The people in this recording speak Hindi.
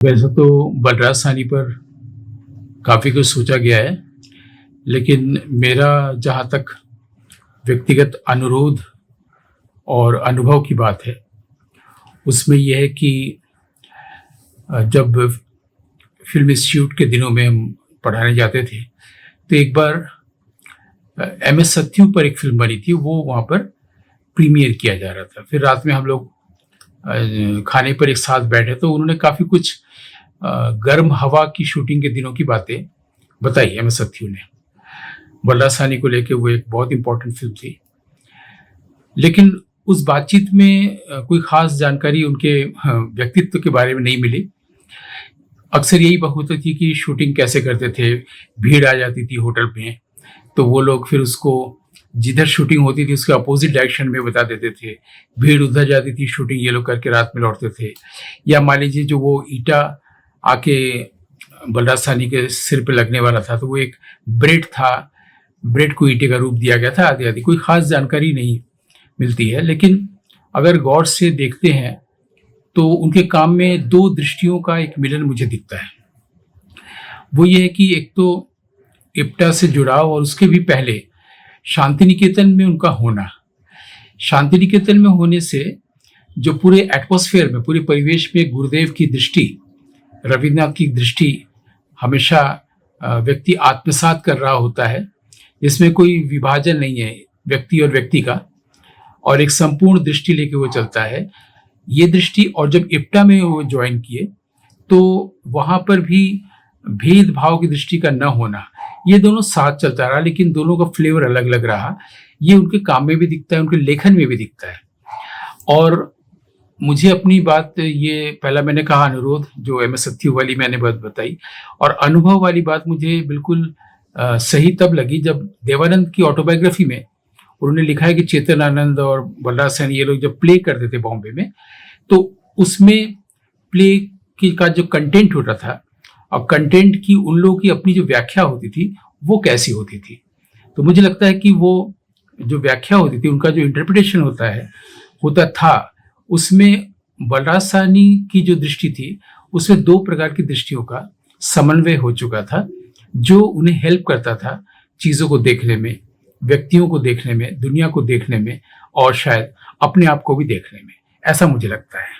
वैसे तो बलराज साहनी पर काफ़ी कुछ सोचा गया है, लेकिन मेरा जहाँ तक व्यक्तिगत अनुरोध और अनुभव की बात है, उसमें यह है कि जब फ़िल्म इंस्टीट्यूट के दिनों में हम पढ़ाने जाते थे, तो एक बार एमएस सत्यु पर एक फ़िल्म बनी थी, वो वहाँ पर प्रीमियर किया जा रहा था। फिर रात में हम लोग खाने पर एक साथ बैठे, तो उन्होंने काफ़ी कुछ गर्म हवा की शूटिंग के दिनों की बातें बताई एमएस सत्यु ने। बलराज साहनी को लेके वो एक बहुत इम्पोर्टेंट फ़िल्म थी। लेकिन उस बातचीत में कोई ख़ास जानकारी उनके व्यक्तित्व के बारे में नहीं मिली। अक्सर यही बात होती थी कि शूटिंग कैसे करते थे, भीड़ आ जाती थी होटल में, तो वो लोग फिर उसको जिधर शूटिंग होती थी उसके अपोजिट डायरेक्शन में बता देते थे। भीड़ उधर जाती थी, शूटिंग ये लोग करके रात में लौटते थे। या मान लीजिए जो वो ईंटा आके बलराज साहनी के सिर पे लगने वाला था, तो वो एक ब्रेड था, ब्रेड को ईंटे का रूप दिया गया था, आदि-आदि। कोई ख़ास जानकारी नहीं मिलती है, लेकिन अगर गौर से देखते हैं तो उनके काम में 2 दृष्टियों का एक मिलन मुझे दिखता है। वो ये है कि एक तो इप्टा से जुड़ाव और उसके भी पहले शांति निकेतन में उनका होना। शांति निकेतन में होने से जो पूरे एटमॉस्फेयर में, पूरे परिवेश में गुरुदेव की दृष्टि, रवींद्रनाथ की दृष्टि हमेशा व्यक्ति आत्मसात कर रहा होता है, इसमें कोई विभाजन नहीं है व्यक्ति और व्यक्ति का, और एक संपूर्ण दृष्टि लेके वो चलता है। ये दृष्टि, और जब इप्टा में वो ज्वाइन किए तो वहाँ पर भी भेदभाव की दृष्टि का न होना, ये दोनों साथ चलता रहा, लेकिन दोनों का फ्लेवर अलग अलग रहा। ये उनके काम में भी दिखता है, उनके लेखन में भी दिखता है। और मुझे अपनी बात, ये पहला मैंने कहा अनुरोध, जो एमएस सत्यु वाली मैंने बात बताई, और अनुभव वाली बात मुझे बिल्कुल सही तब लगी जब देवानंद की ऑटोबायोग्राफी में उन्होंने लिखा है कि चेतन आनंद और बलराज साहनी ये लोग जब प्ले करते थे बॉम्बे में, तो उसमें प्ले की का जो कंटेंट होता था और कंटेंट की उन लोगों की अपनी जो व्याख्या होती थी, वो कैसी होती थी। तो मुझे लगता है कि वो जो व्याख्या होती थी, उनका जो इंटरप्रिटेशन होता था, उसमें बलराज साहनी की जो दृष्टि थी, उसमें 2 प्रकार की दृष्टियों का समन्वय हो चुका था, जो उन्हें हेल्प करता था चीज़ों को देखने में, व्यक्तियों को देखने में, दुनिया को देखने में, और शायद अपने आप को भी देखने में। ऐसा मुझे लगता है।